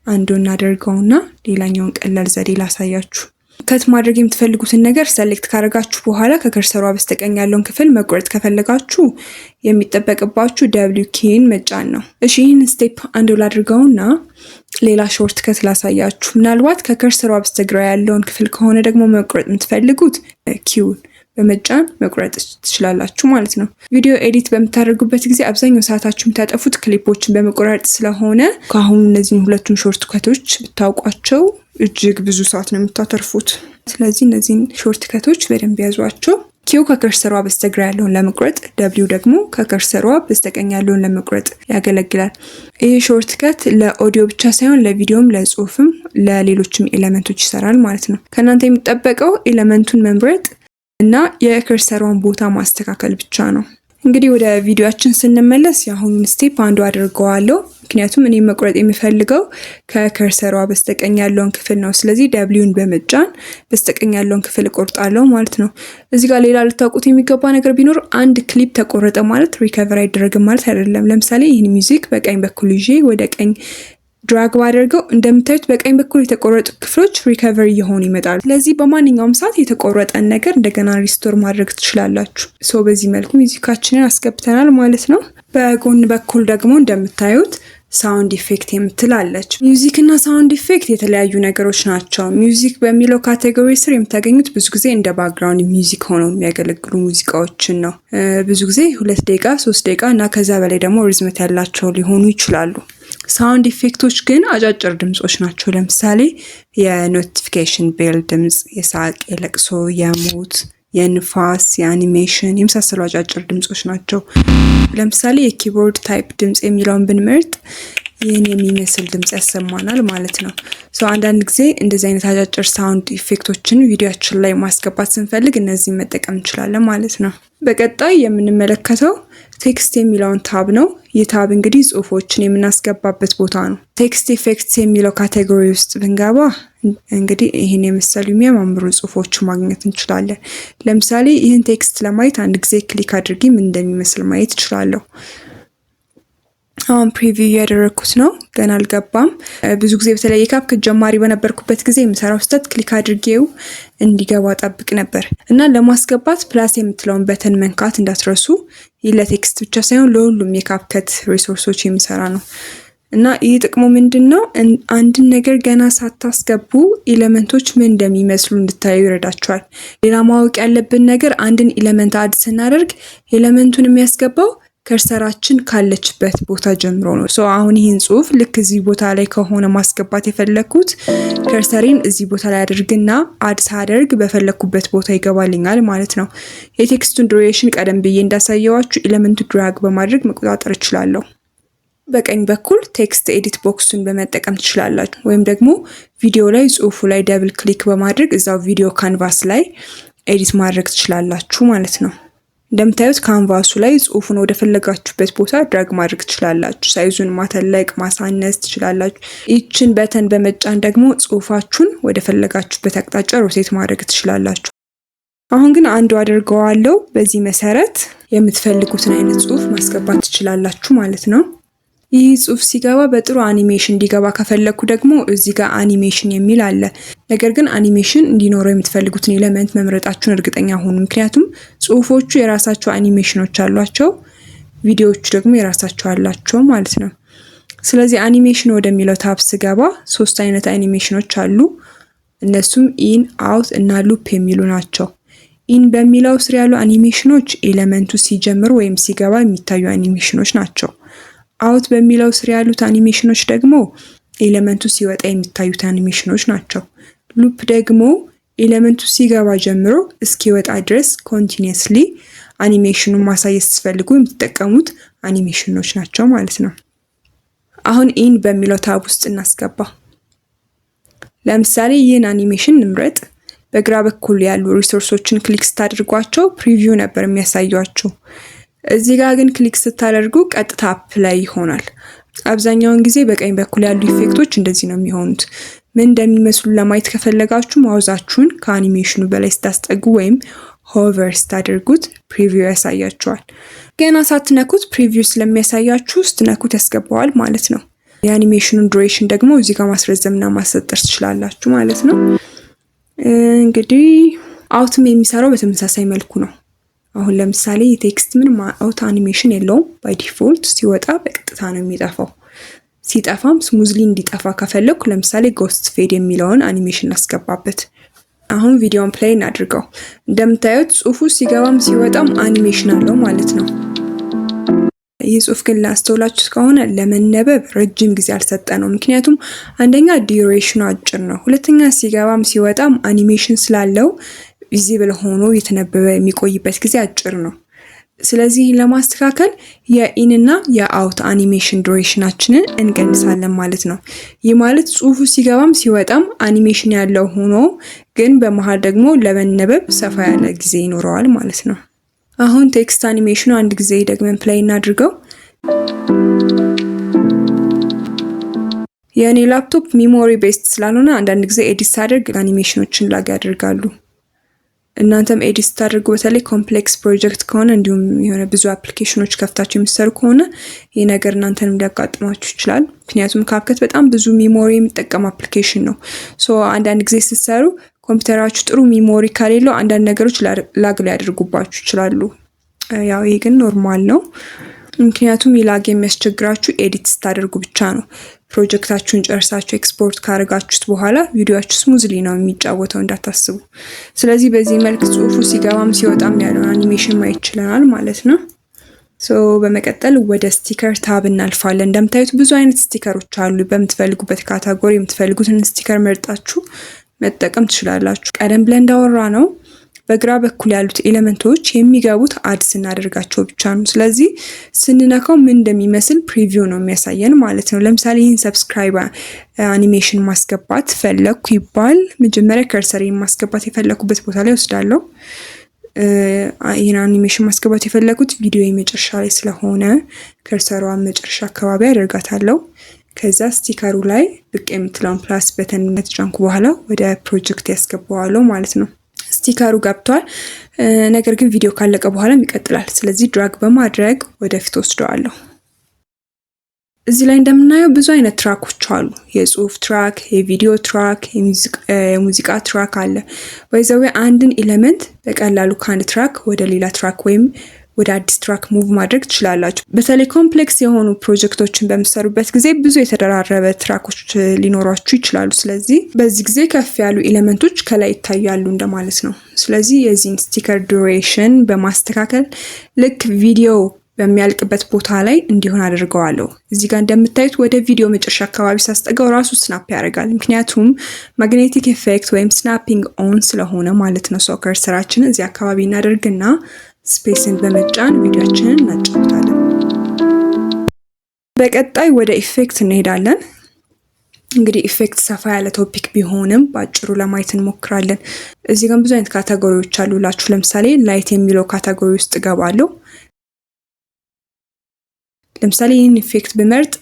አንዱ እናደርገውና ሌላኛውን ቀላል ዘዴ ላሳያችሁ። ከት ማድረግ የምትፈልጉትን ነገር ሰሌክት ካደረጋችሁ በኋላ ከከርሰሯ በስተቀኝ ያለውን ክፍል መቁረጥ ከፈለጋችሁ የሚጠበቅባችሁ ደብሊው ኪን መጫን ነው። እሺ ይህን ስቴፕ አንድ ላድርገውና ሌላ ሾርት ከት ላሳያችሁ። ምናልባት ከከርሰሯ በስተግራ ያለውን ክፍል ከሆነ ደግሞ መቁረጥ የምትፈልጉት ኪውን በመጫን መቁረጥ ትችላላችሁ ማለት ነው። ቪዲዮ ኤዲት በምታደርጉበት ጊዜ አብዛኛው ሰዓታችሁ የምታጠፉት ክሊፖችን በመቆራረጥ ስለሆነ ከአሁኑ እነዚህን ሁለቱን ሾርት ከቶች ብታውቋቸው እጅግ ብዙ ሰዓት ነው የምታተርፉት። ስለዚህ እነዚህን ሾርት ከቶች በደንብ ያዟቸው። ኪው ከከርሰሯ በስተግራ ያለውን ለመቁረጥ፣ ደብሊው ደግሞ ከከርሰሯ በስተቀኝ ያለውን ለመቁረጥ ያገለግላል። ይህ ሾርት ከት ለኦዲዮ ብቻ ሳይሆን ለቪዲዮም፣ ለጽሁፍም፣ ለሌሎችም ኤሌመንቶች ይሰራል ማለት ነው። ከእናንተ የሚጠበቀው ኤሌመንቱን መምረጥ እና የከርሰሯን ቦታ ማስተካከል ብቻ ነው። እንግዲህ ወደ ቪዲዮአችን ስንመለስ የአሁኑን ስቴፕ አንዱ አድርገዋለሁ። ምክንያቱም እኔ መቁረጥ የሚፈልገው ከከርሰሯ በስተቀኝ ያለውን ክፍል ነው። ስለዚህ ደብሊውን በመጫን በስተቀኝ ያለውን ክፍል እቆርጣለሁ ማለት ነው። እዚህ ጋር ሌላ ልታውቁት የሚገባ ነገር ቢኖር አንድ ክሊፕ ተቆረጠ ማለት ሪከቨር አይደረግም ማለት አይደለም። ለምሳሌ ይህን ሚውዚክ በቀኝ በኩል ይዤ ወደ ቀኝ ድራግ ባደርገው እንደምታዩት በቀኝ በኩል የተቆረጡ ክፍሎች ሪከቨር እየሆኑ ይመጣሉ። ስለዚህ በማንኛውም ሰዓት የተቆረጠን ነገር እንደገና ሪስቶር ማድረግ ትችላላችሁ። በዚህ መልኩ ሚውዚካችንን አስገብተናል ማለት ነው። በጎን በኩል ደግሞ እንደምታዩት ሳውንድ ኢፌክት የምትላለች። ሚውዚክ እና ሳውንድ ኢፌክት የተለያዩ ነገሮች ናቸው። ሚውዚክ በሚለው ካቴጎሪ ስር የምታገኙት ብዙ ጊዜ እንደ ባክግራውንድ ሚውዚክ ሆነው የሚያገለግሉ ሙዚቃዎችን ነው። ብዙ ጊዜ 2 ደቂቃ 3 ደቂቃ እና ከዛ በላይ ደግሞ ርዝመት ያላቸው ሊሆኑ ይችላሉ። ሳውንድ ኢፌክቶች ግን አጫጭር ድምጾች ናቸው። ለምሳሌ የኖቲፊኬሽን ቤል ድምጽ፣ የሳቅ፣ የለቅሶ፣ የሞት፣ የንፋስ፣ የአኒሜሽን የመሳሰሉ አጫጭር ድምጾች ናቸው። ለምሳሌ የኪቦርድ ታይፕ ድምጽ የሚለውን ብንመርጥ ይህን የሚመስል ድምጽ ያሰማናል ማለት ነው። አንዳንድ ጊዜ እንደዚህ አይነት አጫጭር ሳውንድ ኢፌክቶችን ቪዲዮአችን ላይ ማስገባት ስንፈልግ እነዚህን መጠቀም እንችላለን ማለት ነው። በቀጣይ የምንመለከተው ቴክስት የሚለውን ታብ ነው። ይህ ታብ እንግዲህ ጽሁፎችን የምናስገባበት ቦታ ነው። ቴክስት ኢፌክትስ የሚለው ካቴጎሪ ውስጥ ብንገባ እንግዲህ ይህን የመሰሉ የሚያማምሩ ጽሁፎች ማግኘት እንችላለን። ለምሳሌ ይህን ቴክስት ለማየት አንድ ጊዜ ክሊክ አድርጌ ምን እንደሚመስል ማየት እችላለሁ። አሁን ፕሪቪው እያደረኩት ነው፣ ገና አልገባም። ብዙ ጊዜ በተለይ የካፕከት ጀማሪ በነበርኩበት ጊዜ የምሰራው ስህተት ክሊክ አድርጌው እንዲገባ ጠብቅ ነበር እና ለማስገባት ፕላስ የምትለውን በተን መንካት እንዳትረሱ። ይህ ለቴክስት ብቻ ሳይሆን ለሁሉም የካፕከት ሪሶርሶች የሚሰራ ነው እና ይህ ጥቅሙ ምንድነው? አንድን ነገር ገና ሳታስገቡ ኤሌመንቶች ምን እንደሚመስሉ እንድታዩ ይረዳቸዋል። ሌላ ማወቅ ያለብን ነገር አንድን ኤሌመንት አድ ስናደርግ ኤሌመንቱን የሚያስገባው ከርሰራችን ካለችበት ቦታ ጀምሮ ነው። አሁን ይህን ጽሁፍ ልክ እዚህ ቦታ ላይ ከሆነ ማስገባት የፈለኩት ከርሰሬን እዚህ ቦታ ላይ አድርግና አድ ሳደርግ በፈለኩበት ቦታ ይገባልኛል ማለት ነው። የቴክስቱን ዱሬሽን ቀደም ብዬ እንዳሳየዋችሁ ኤሌመንቱ ድራግ በማድረግ መቆጣጠር እችላለሁ። በቀኝ በኩል ቴክስት ኤዲት ቦክሱን በመጠቀም ትችላላችሁ። ወይም ደግሞ ቪዲዮ ላይ ጽሁፉ ላይ ደብል ክሊክ በማድረግ እዛው ቪዲዮ ካንቫስ ላይ ኤዲት ማድረግ ትችላላችሁ ማለት ነው። እንደምታዩት ካንቫሱ ላይ ጽሁፉን ወደ ፈለጋችሁበት ቦታ ድራግ ማድረግ ትችላላችሁ። ሳይዙን ማተለቅ ማሳነስ ትችላላችሁ። ይችን በተን በመጫን ደግሞ ጽሁፋችሁን ወደ ፈለጋችሁበት አቅጣጫ ሮቴት ማድረግ ትችላላችሁ። አሁን ግን አንዱ አድርገዋለሁ። በዚህ መሰረት የምትፈልጉትን አይነት ጽሁፍ ማስገባት ትችላላችሁ ማለት ነው። ይህ ጽሁፍ ሲገባ በጥሩ አኒሜሽን እንዲገባ ከፈለኩ ደግሞ እዚህ ጋር አኒሜሽን የሚል አለ። ነገር ግን አኒሜሽን እንዲኖረው የምትፈልጉትን ኤሌመንት መምረጣችሁን እርግጠኛ ሁኑ። ምክንያቱም ጽሁፎቹ የራሳቸው አኒሜሽኖች አሏቸው፣ ቪዲዮዎቹ ደግሞ የራሳቸው አላቸው ማለት ነው። ስለዚህ አኒሜሽን ወደሚለው ታብ ስገባ 3 አይነት አኒሜሽኖች አሉ። እነሱም ኢን፣ አውት እና ሉፕ የሚሉ ናቸው። ኢን በሚለው ስር ያሉ አኒሜሽኖች ኤሌመንቱ ሲጀምሩ ወይም ሲገባ የሚታዩ አኒሜሽኖች ናቸው። አውት በሚለው ስር ያሉት አኒሜሽኖች ደግሞ ኤሌመንቱ ሲወጣ የሚታዩት አኒሜሽኖች ናቸው። ሉፕ ደግሞ ኤሌመንቱ ሲገባ ጀምሮ እስኪወጣ ድረስ ኮንቲኒየስሊ አኒሜሽኑን ማሳየት ስትፈልጉ የምትጠቀሙት አኒሜሽኖች ናቸው ማለት ነው። አሁን ኢን በሚለው ታብ ውስጥ እናስገባ። ለምሳሌ ይህን አኒሜሽን እንምረጥ። በግራ በኩል ያሉ ሪሶርሶችን ክሊክ ስታደርጓቸው ፕሪቪው ነበር የሚያሳያችሁ። እዚህ ጋር ግን ክሊክ ስታደርጉ ቀጥታ አፕ ላይ ይሆናል። አብዛኛውን ጊዜ በቀኝ በኩል ያሉ ኢፌክቶች እንደዚህ ነው የሚሆኑት። ምን እንደሚመስሉ ለማየት ከፈለጋችሁ ማውዛችሁን ከአኒሜሽኑ በላይ ስታስጠጉ ወይም ሆቨር ስታደርጉት ፕሪቪው ያሳያችኋል። ገና ሳትነኩት ፕሪቪው ስለሚያሳያችሁ ስትነኩት ያስገባዋል ማለት ነው። የአኒሜሽኑን ዱሬሽን ደግሞ እዚህ ጋር ማስረዘምና ማሰጠር ትችላላችሁ ማለት ነው። እንግዲህ አውትም የሚሰራው በተመሳሳይ መልኩ ነው። አሁን ለምሳሌ የቴክስት ምንም አውት አኒሜሽን የለውም። ባይ ዲፎልት ሲወጣ በቀጥታ ነው የሚጠፋው። ሲጠፋም ስሙዝሊ እንዲጠፋ ከፈለኩ ለምሳሌ ጎስት ፌድ የሚለውን አኒሜሽን ላስገባበት። አሁን ቪዲዮን ፕሌይ እናድርገው። እንደምታዩት ጽሁፉ ሲገባም ሲወጣም አኒሜሽን አለው ማለት ነው። ይህ ጽሁፍ ግን ላስተውላችሁ ከሆነ ለመነበብ ረጅም ጊዜ አልሰጠ ነው። ምክንያቱም አንደኛ ዲዩሬሽኑ አጭር ነው፣ ሁለተኛ ሲገባም ሲወጣም አኒሜሽን ስላለው ቪዚብል ሆኖ የተነበበ የሚቆይበት ጊዜ አጭር ነው። ስለዚህ ለማስተካከል የኢን እና የአውት አኒሜሽን ዱሬሽናችንን እንቀንሳለን ማለት ነው። ይህ ማለት ጽሁፉ ሲገባም ሲወጣም አኒሜሽን ያለው ሆኖ ግን በመሃል ደግሞ ለመነበብ ሰፋ ያለ ጊዜ ይኖረዋል ማለት ነው። አሁን ቴክስት አኒሜሽኑ አንድ ጊዜ ደግመን ፕሌይ እናድርገው። የእኔ ላፕቶፕ ሚሞሪ ቤስድ ስላልሆነ አንዳንድ ጊዜ ኤዲት ሳደርግ አኒሜሽኖችን ላግ ያደርጋሉ። እናንተም ኤዲት ስታደርጉ በተለይ ኮምፕሌክስ ፕሮጀክት ከሆነ እንዲሁም የሆነ ብዙ አፕሊኬሽኖች ከፍታችሁ የሚሰሩ ከሆነ ይህ ነገር እናንተንም ሊያጋጥማችሁ ይችላል። ምክንያቱም ካፕከት በጣም ብዙ ሚሞሪ የሚጠቀም አፕሊኬሽን ነው። አንዳንድ ጊዜ ስትሰሩ ኮምፒውተራችሁ ጥሩ ሚሞሪ ከሌለው አንዳንድ ነገሮች ላግ ሊያደርጉባችሁ ይችላሉ። ያው ይሄ ግን ኖርማል ነው። ምክንያቱም ላግ የሚያስቸግራችሁ ኤዲት ስታደርጉ ብቻ ነው። ፕሮጀክታችሁን ጨርሳችሁ ኤክስፖርት ካደረጋችሁት በኋላ ቪዲዮአችሁ ስሙዝሊ ነው የሚጫወተው እንዳታስቡ። ስለዚህ በዚህ መልክ ጽሁፉ ሲገባም ሲወጣም ያለውን አኒሜሽን ማየት ይችላል ማለት ነው። በመቀጠል ወደ ስቲከር ታብ እናልፋለን። እንደምታዩት ብዙ አይነት ስቲከሮች አሉ። በምትፈልጉበት ካታጎሪ የምትፈልጉትን ስቲከር መርጣችሁ መጠቀም ትችላላችሁ። ቀደም ብለን እንዳወራ ነው በግራ በኩል ያሉት ኤሌመንቶች የሚገቡት አድ ስናደርጋቸው ብቻ ነው። ስለዚህ ስንነካው ምን እንደሚመስል ፕሪቪው ነው የሚያሳየን ማለት ነው። ለምሳሌ ይህን ሰብስክራይብ አኒሜሽን ማስገባት ፈለኩ ይባል መጀመሪያ ከርሰሬን ማስገባት የፈለኩበት ቦታ ላይ ወስዳለሁ። ይህን አኒሜሽን ማስገባት የፈለኩት ቪዲዮ የመጨረሻ ላይ ስለሆነ ከርሰሯን መጨረሻ አካባቢ አደርጋታለሁ። ከዛ ስቲከሩ ላይ ብቅ የምትለውን ፕላስ በተን ከተጫንኩ በኋላ ወደ ፕሮጀክት ያስገባዋለሁ ማለት ነው። ስቲከሩ ገብቷል። ነገር ግን ቪዲዮ ካለቀ በኋላም ይቀጥላል። ስለዚህ ድራግ በማድረግ ወደፊት ወስደዋለሁ። እዚህ ላይ እንደምናየው ብዙ አይነት ትራኮች አሉ። የጽሁፍ ትራክ፣ የቪዲዮ ትራክ፣ የሙዚቃ ትራክ አለ። ወይዘው አንድን ኤሌመንት በቀላሉ ከአንድ ትራክ ወደ ሌላ ትራክ ወይም ወደ አዲስ ትራክ ሙቭ ማድረግ ትችላላችሁ። በተለይ ኮምፕሌክስ የሆኑ ፕሮጀክቶችን በምትሰሩበት ጊዜ ብዙ የተደራረበ ትራኮች ሊኖሯችሁ ይችላሉ። ስለዚህ በዚህ ጊዜ ከፍ ያሉ ኤሌመንቶች ከላይ ይታያሉ እንደማለት ነው። ስለዚህ የዚህን ስቲከር ዱሬሽን በማስተካከል ልክ ቪዲዮ በሚያልቅበት ቦታ ላይ እንዲሆን አድርገዋለሁ። እዚህ ጋር እንደምታዩት ወደ ቪዲዮ መጨረሻ አካባቢ ሳስጠጋው ራሱ ስናፕ ያደርጋል። ምክንያቱም ማግኔቲክ ኢፌክት ወይም ስናፒንግ ኦን ስለሆነ ማለት ነው። ከርሰራችንን እዚህ አካባቢ እናደርግና ስፔስን በመጫን ቪዲዮአችንን እናጫውታለን። በቀጣይ ወደ ኢፌክት እንሄዳለን። እንግዲህ ኢፌክት ሰፋ ያለ ቶፒክ ቢሆንም በአጭሩ ለማየት እንሞክራለን። እዚህ ጋር ብዙ አይነት ካታጎሪዎች አሉላችሁ። ለምሳሌ ላይት የሚለው ካታጎሪ ውስጥ እገባለሁ። ለምሳሌ ይህን ኢፌክት ብመርጥ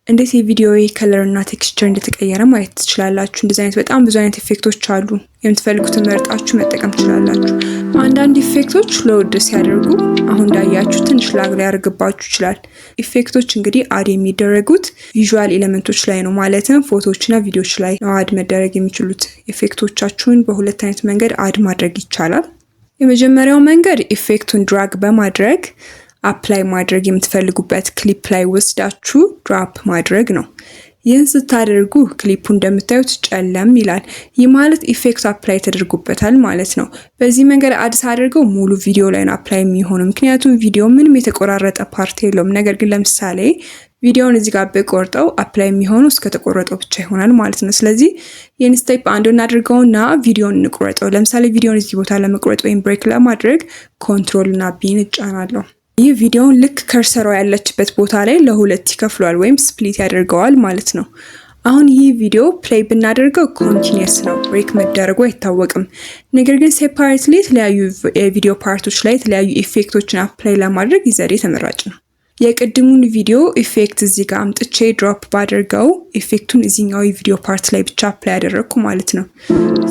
እንዴት የቪዲዮ ከለር እና ቴክስቸር እንደተቀየረ ማየት ትችላላችሁ። እንደዚህ አይነት በጣም ብዙ አይነት ኢፌክቶች አሉ። የምትፈልጉትን መርጣችሁ መጠቀም ትችላላችሁ። አንዳንድ ኢፌክቶች ሎድ ሲያደርጉ አሁን እንዳያችሁ ትንሽ ላግ ሊያደርግባችሁ ይችላል። ኢፌክቶች እንግዲህ አድ የሚደረጉት ቪዥዋል ኤሌመንቶች ላይ ነው። ማለትም ፎቶዎችና ቪዲዮዎች ላይ ነው አድ መደረግ የሚችሉት። ኢፌክቶቻችሁን በሁለት አይነት መንገድ አድ ማድረግ ይቻላል። የመጀመሪያው መንገድ ኢፌክቱን ድራግ በማድረግ አፕላይ ማድረግ የምትፈልጉበት ክሊፕ ላይ ወስዳችሁ ድራፕ ማድረግ ነው። ይህን ስታደርጉ ክሊፑ እንደምታዩት ጨለም ይላል። ይህ ማለት ኢፌክቱ አፕላይ ተደርጎበታል ማለት ነው። በዚህ መንገድ አዲስ አድርገው ሙሉ ቪዲዮ ላይ ነው አፕላይ የሚሆነው። ምክንያቱም ቪዲዮ ምንም የተቆራረጠ ፓርት የለውም። ነገር ግን ለምሳሌ ቪዲዮውን እዚህ ጋር በቆርጠው አፕላይ የሚሆነው እስከተቆረጠው ብቻ ይሆናል ማለት ነው። ስለዚህ ይህን ስቴፕ አንዱ እናድርገውና ቪዲዮውን እንቁረጠው። ለምሳሌ ቪዲዮውን እዚህ ቦታ ለመቁረጥ ወይም ብሬክ ለማድረግ ኮንትሮል እና ቢን እጫናለሁ። ይህ ቪዲዮውን ልክ ከርሰሯ ያለችበት ቦታ ላይ ለሁለት ይከፍሏል ወይም ስፕሊት ያደርገዋል ማለት ነው። አሁን ይህ ቪዲዮ ፕሌይ ብናደርገው ኮንቲኒየስ ነው፣ ብሬክ መደረጉ አይታወቅም። ነገር ግን ሴፓሬትሊ የተለያዩ የቪዲዮ ፓርቶች ላይ የተለያዩ ኢፌክቶችን አፕላይ ለማድረግ ይህ ዘዴ ተመራጭ ነው። የቅድሙን ቪዲዮ ኢፌክት እዚህ ጋር አምጥቼ ድሮፕ ባደርገው ኢፌክቱን እዚህኛው የቪዲዮ ፓርት ላይ ብቻ አፕላይ ያደረግኩ ማለት ነው።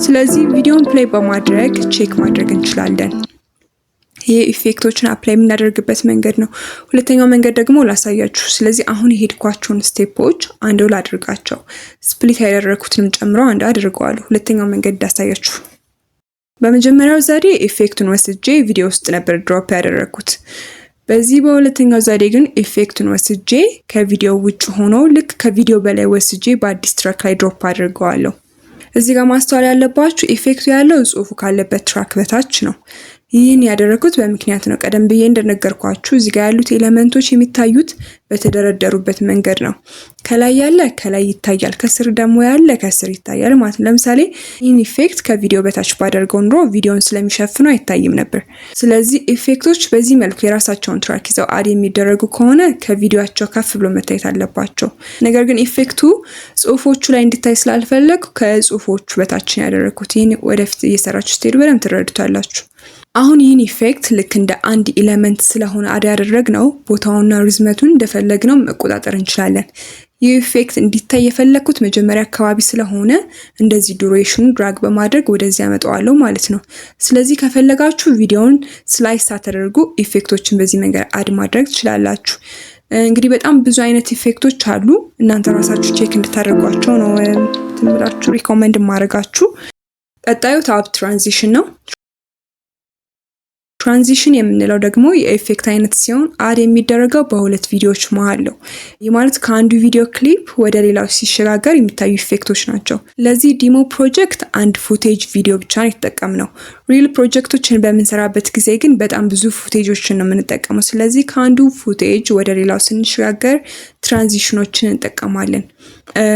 ስለዚህ ቪዲዮን ፕሌይ በማድረግ ቼክ ማድረግ እንችላለን። ይህ ኢፌክቶችን አፕላይ የምናደርግበት መንገድ ነው። ሁለተኛው መንገድ ደግሞ ላሳያችሁ። ስለዚህ አሁን የሄድኳቸውን ስቴፖች አንድ ላድርጋቸው። ስፕሊት ያደረኩትንም ጨምሮ አንድ አድርገዋለሁ። ሁለተኛው መንገድ ላሳያችሁ። በመጀመሪያው ዘዴ ኢፌክቱን ወስጄ ቪዲዮ ውስጥ ነበር ድሮፕ ያደረኩት። በዚህ በሁለተኛው ዘዴ ግን ኢፌክቱን ወስጄ ከቪዲዮ ውጭ ሆኖ ልክ ከቪዲዮ በላይ ወስጄ በአዲስ ትራክ ላይ ድሮፕ አድርገዋለሁ። እዚህ ጋር ማስተዋል ያለባችሁ ኢፌክቱ ያለው ጽሁፉ ካለበት ትራክ በታች ነው። ይህን ያደረኩት በምክንያት ነው። ቀደም ብዬ እንደነገርኳችሁ እዚህ ጋር ያሉት ኤሌመንቶች የሚታዩት በተደረደሩበት መንገድ ነው። ከላይ ያለ ከላይ ይታያል፣ ከስር ደግሞ ያለ ከስር ይታያል ማለት ነው። ለምሳሌ ይህን ኢፌክት ከቪዲዮ በታች ባደርገው ኑሮ ቪዲዮን ስለሚሸፍነው አይታይም ነበር። ስለዚህ ኢፌክቶች በዚህ መልኩ የራሳቸውን ትራክ ይዘው አድ የሚደረጉ ከሆነ ከቪዲዮቸው ከፍ ብሎ መታየት አለባቸው። ነገር ግን ኢፌክቱ ጽሁፎቹ ላይ እንዲታይ ስላልፈለግ ከጽሁፎቹ በታች ነው ያደረኩት። ይህን ወደፊት እየሰራችሁ ስትሄዱ በደንብ ትረዱታላችሁ። አሁን ይህን ኢፌክት ልክ እንደ አንድ ኤሌመንት ስለሆነ አድ ያደረግነው ቦታውና ርዝመቱን እንደፈለግነው መቆጣጠር እንችላለን። ይህ ኢፌክት እንዲታይ የፈለኩት መጀመሪያ አካባቢ ስለሆነ እንደዚህ ዱሬሽኑን ድራግ በማድረግ ወደዚህ ያመጣዋለሁ ማለት ነው። ስለዚህ ከፈለጋችሁ ቪዲዮውን ስላይስ ሳታደርጉ ኢፌክቶችን በዚህ መንገድ አድ ማድረግ ትችላላችሁ። እንግዲህ በጣም ብዙ አይነት ኢፌክቶች አሉ። እናንተ ራሳችሁ ቼክ እንድታደርጓቸው ነው ትምራችሁ ሪኮመንድ ማድረጋችሁ። ቀጣዩ ታብ ትራንዚሽን ነው። ትራንዚሽን የምንለው ደግሞ የኢፌክት አይነት ሲሆን አድ የሚደረገው በሁለት ቪዲዮዎች መሃል ነው። ይህ ማለት ከአንዱ ቪዲዮ ክሊፕ ወደ ሌላው ሲሸጋገር የሚታዩ ኢፌክቶች ናቸው። ለዚህ ዲሞ ፕሮጀክት አንድ ፉቴጅ ቪዲዮ ብቻ ነው የተጠቀምነው። ሪል ፕሮጀክቶችን በምንሰራበት ጊዜ ግን በጣም ብዙ ፉቴጆችን ነው የምንጠቀመው። ስለዚህ ከአንዱ ፉቴጅ ወደ ሌላው ስንሸጋገር ትራንዚሽኖችን እንጠቀማለን።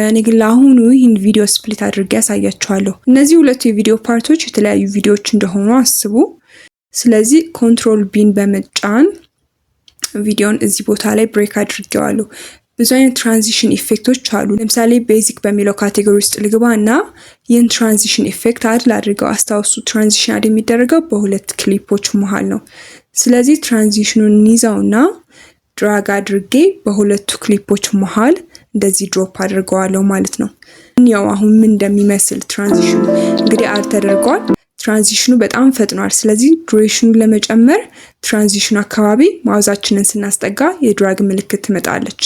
እኔ ግን ለአሁኑ ይህን ቪዲዮ ስፕሊት አድርጌ ያሳያችኋለሁ። እነዚህ ሁለቱ የቪዲዮ ፓርቶች የተለያዩ ቪዲዮዎች እንደሆኑ አስቡ። ስለዚህ ኮንትሮል ቢን በመጫን ቪዲዮን እዚህ ቦታ ላይ ብሬክ አድርጌዋለሁ። ብዙ አይነት ትራንዚሽን ኢፌክቶች አሉ። ለምሳሌ ቤዚክ በሚለው ካቴጎሪ ውስጥ ልግባ እና ይህን ትራንዚሽን ኢፌክት አድ ላድርገው። አስታውሱ ትራንዚሽን አድ የሚደረገው በሁለት ክሊፖች መሃል ነው። ስለዚህ ትራንዚሽኑን እንይዘውና ድራግ አድርጌ በሁለቱ ክሊፖች መሃል እንደዚህ ድሮፕ አድርገዋለሁ ማለት ነው። ያው አሁን ምን እንደሚመስል ትራንዚሽኑ እንግዲህ አድ ተደርጓል። ትራንዚሽኑ በጣም ፈጥኗል። ስለዚህ ዱሬሽኑን ለመጨመር ትራንዚሽኑ አካባቢ ማውዛችንን ስናስጠጋ የድራግ ምልክት ትመጣለች።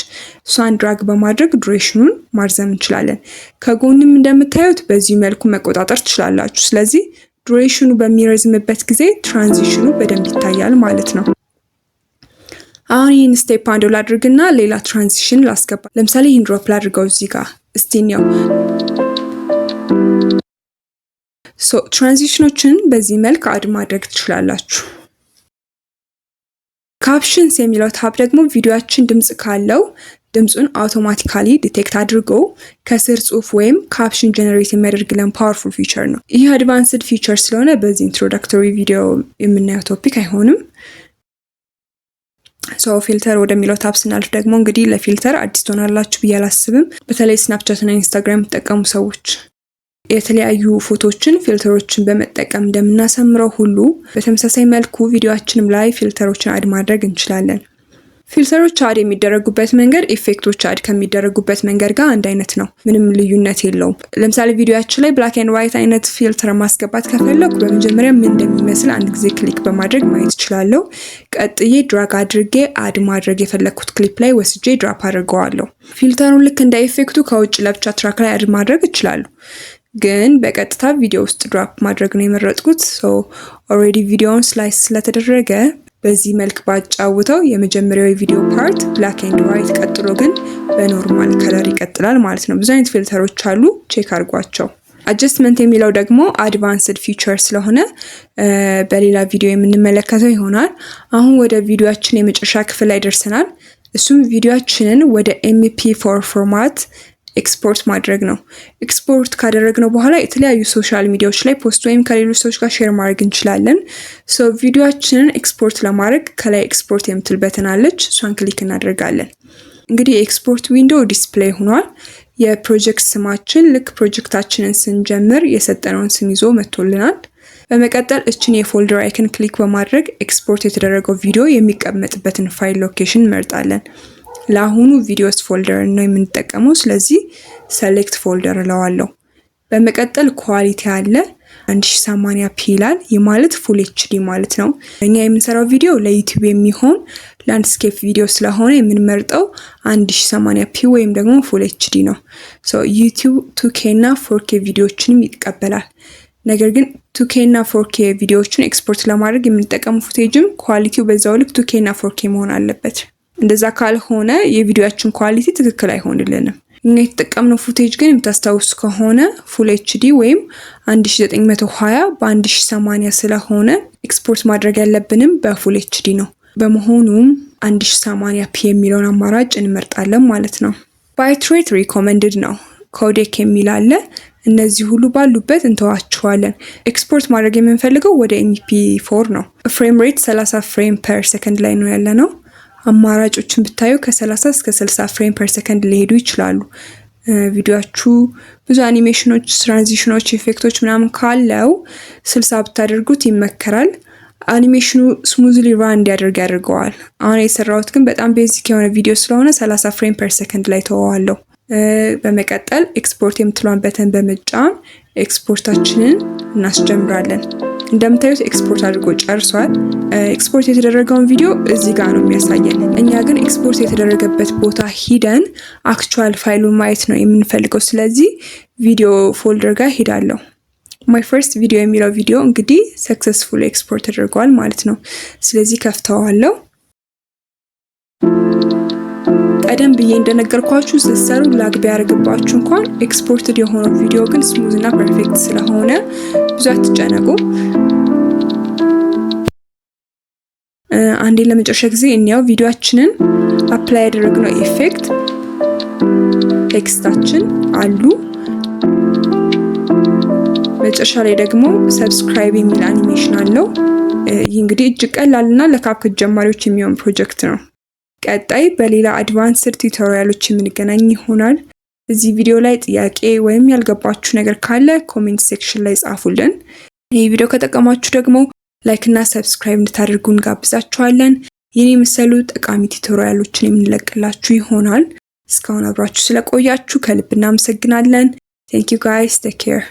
እሷን ድራግ በማድረግ ዱሬሽኑን ማርዘም እንችላለን። ከጎንም እንደምታዩት በዚህ መልኩ መቆጣጠር ትችላላችሁ። ስለዚህ ዱሬሽኑ በሚረዝምበት ጊዜ ትራንዚሽኑ በደንብ ይታያል ማለት ነው። አሁን ይህን ስቴፕ አንድ ላድርግና ሌላ ትራንዚሽን ላስገባ። ለምሳሌ ይህን ድሮፕ ላድርገው እዚህ ጋር እስቲኛው ትራንዚሽኖችን በዚህ መልክ አድ ማድረግ ትችላላችሁ። ካፕሽንስ የሚለው ታብ ደግሞ ቪዲዮአችን ድምጽ ካለው ድምጹን አውቶማቲካሊ ዲቴክት አድርጎ ከስር ጽሁፍ ወይም ካፕሽን ጀነሬት የሚያደርግልን ፓወርፉል ፊቸር ነው። ይህ አድቫንስድ ፊቸር ስለሆነ በዚህ ኢንትሮዳክቶሪ ቪዲዮ የምናየው ቶፒክ አይሆንም። ፊልተር ወደሚለው ታብ ስናልፍ ደግሞ እንግዲህ ለፊልተር አዲስ ትሆናላችሁ ብዬ አላስብም። በተለይ ስናፕቻት እና ኢንስታግራም የምትጠቀሙ ሰዎች የተለያዩ ፎቶዎችን ፊልተሮችን በመጠቀም እንደምናሰምረው ሁሉ በተመሳሳይ መልኩ ቪዲዮአችንም ላይ ፊልተሮችን አድ ማድረግ እንችላለን። ፊልተሮች አድ የሚደረጉበት መንገድ ኢፌክቶች አድ ከሚደረጉበት መንገድ ጋር አንድ አይነት ነው። ምንም ልዩነት የለውም። ለምሳሌ ቪዲዮአችን ላይ ብላክ ኤንድ ዋይት አይነት ፊልተር ማስገባት ከፈለኩ በመጀመሪያ ምን እንደሚመስል አንድ ጊዜ ክሊክ በማድረግ ማየት እችላለሁ። ቀጥዬ ድራግ አድርጌ አድ ማድረግ የፈለኩት ክሊፕ ላይ ወስጄ ድራፕ አድርገዋለሁ። ፊልተሩን ልክ እንደ ኢፌክቱ ከውጭ ለብቻ ትራክ ላይ አድ ማድረግ እችላለሁ። ግን በቀጥታ ቪዲዮ ውስጥ ድራፕ ማድረግ ነው የመረጥኩት። ኦልሬዲ ቪዲዮውን ስላይስ ስለተደረገ በዚህ መልክ ባጫውተው የመጀመሪያው የቪዲዮ ፓርት ብላክ ኤንድ ዋይት፣ ቀጥሎ ግን በኖርማል ከለር ይቀጥላል ማለት ነው። ብዙ አይነት ፊልተሮች አሉ፣ ቼክ አድርጓቸው። አጀስትመንት የሚለው ደግሞ አድቫንስድ ፊቸር ስለሆነ በሌላ ቪዲዮ የምንመለከተው ይሆናል። አሁን ወደ ቪዲዮአችን የመጨረሻ ክፍል ላይ ደርሰናል። እሱም ቪዲዮአችንን ወደ MP4 ፎርማት ኤክስፖርት ማድረግ ነው። ኤክስፖርት ካደረግነው በኋላ የተለያዩ ሶሻል ሚዲያዎች ላይ ፖስት ወይም ከሌሎች ሰዎች ጋር ሼር ማድረግ እንችላለን። ቪዲዮአችንን ኤክስፖርት ለማድረግ ከላይ ኤክስፖርት የምትል በተን አለች። እሷን ክሊክ እናደርጋለን። እንግዲህ የኤክስፖርት ዊንዶው ዲስፕሌይ ሆኗል። የፕሮጀክት ስማችን ልክ ፕሮጀክታችንን ስንጀምር የሰጠነውን ስም ይዞ መጥቶልናል። በመቀጠል እችን የፎልደር አይከን ክሊክ በማድረግ ኤክስፖርት የተደረገው ቪዲዮ የሚቀመጥበትን ፋይል ሎኬሽን እንመርጣለን። ለአሁኑ ቪዲዮስ ፎልደር ነው የምንጠቀመው። ስለዚህ ሰሌክት ፎልደር እለዋለሁ። በመቀጠል ኳሊቲ አለ 1080p ይላል። ይህ ማለት ፉል ኤችዲ ማለት ነው። እኛ የምንሰራው ቪዲዮ ለዩቲዩብ የሚሆን ላንድስኬፕ ቪዲዮ ስለሆነ የምንመርጠው 1080p ወይም ደግሞ ፉል ኤችዲ ነው። ዩቲዩብ 2K እና 4K ቪዲዮዎችንም ይቀበላል። ነገር ግን 2K እና 4K ቪዲዮዎችን ኤክስፖርት ለማድረግ የምንጠቀመው ፉቴጅም ኳሊቲው በዛው ልክ 2K እና 4K መሆን አለበት። እንደዛ ካልሆነ የቪዲዮአችን ኳሊቲ ትክክል አይሆንልንም። እኛ የተጠቀምነው ፉቴጅ ግን የምታስታውሱ ከሆነ ፉል ኤችዲ ወይም 1920 በ1080 ስለሆነ ኤክስፖርት ማድረግ ያለብንም በፉል ኤችዲ ነው። በመሆኑም 1080p የሚለውን አማራጭ እንመርጣለን ማለት ነው። ባይትሬት ሪኮመንድድ ነው። ኮዴክ የሚል አለ። እነዚህ ሁሉ ባሉበት እንተዋቸዋለን። ኤክስፖርት ማድረግ የምንፈልገው ወደ MP4 ነው። ፍሬም ሬት 30 ፍሬም ፐር ሰከንድ ላይ ነው ያለነው። አማራጮችን ብታዩ ከ30 እስከ 60 ፍሬም ፐር ሰከንድ ሊሄዱ ይችላሉ። ቪዲዮአችሁ ብዙ አኒሜሽኖች፣ ትራንዚሽኖች፣ ኢፌክቶች ምናምን ካለው 60 ብታደርጉት ይመከራል። አኒሜሽኑ ስሙዝሊ ራን እንዲያደርግ ያደርገዋል። አሁን የሰራሁት ግን በጣም ቤዚክ የሆነ ቪዲዮ ስለሆነ 30 ፍሬም ፐር ሰከንድ ላይ ተወዋለሁ። በመቀጠል ኤክስፖርት የምትለውን በተን በመጫን ኤክስፖርታችንን እናስጀምራለን። እንደምታዩት ኤክስፖርት አድርጎ ጨርሷል። ኤክስፖርት የተደረገውን ቪዲዮ እዚህ ጋር ነው የሚያሳየን። እኛ ግን ኤክስፖርት የተደረገበት ቦታ ሂደን አክቹዋል ፋይሉን ማየት ነው የምንፈልገው። ስለዚህ ቪዲዮ ፎልደር ጋር ሄዳለሁ። ማይ ፈርስት ቪዲዮ የሚለው ቪዲዮ እንግዲህ ሰክሰስፉል ኤክስፖርት ተደርጓል ማለት ነው። ስለዚህ ከፍተዋለሁ። ቀደም ብዬ እንደነገርኳችሁ ስትሰሩ ላግ ቢያደርግባችሁ እንኳን ኤክስፖርትድ የሆነው ቪዲዮ ግን ስሙዝ እና ፐርፌክት ስለሆነ ብዙ አትጨነቁ። አንዴ ለመጨረሻ ጊዜ እንያው ቪዲዮአችንን አፕላይ ያደረግነው ኢፌክት ቴክስታችን አሉ። መጨረሻ ላይ ደግሞ ሰብስክራይብ የሚል አኒሜሽን አለው። ይህ እንግዲህ እጅግ ቀላልና ለካፕከት ጀማሪዎች የሚሆን ፕሮጀክት ነው። ቀጣይ በሌላ አድቫንስድ ቱቶሪያሎች የምንገናኝ ይሆናል። እዚህ ቪዲዮ ላይ ጥያቄ ወይም ያልገባችሁ ነገር ካለ ኮሜንት ሴክሽን ላይ ጻፉልን። ይህ ቪዲዮ ከጠቀማችሁ ደግሞ ላይክ እና ሰብስክራይብ እንድታደርጉ እንጋብዛችኋለን። ይህን የመሰሉ ጠቃሚ ቱቶሪያሎችን የምንለቅላችሁ ይሆናል። እስካሁን አብራችሁ ስለቆያችሁ ከልብ እናመሰግናለን። Thank you guys. Take care.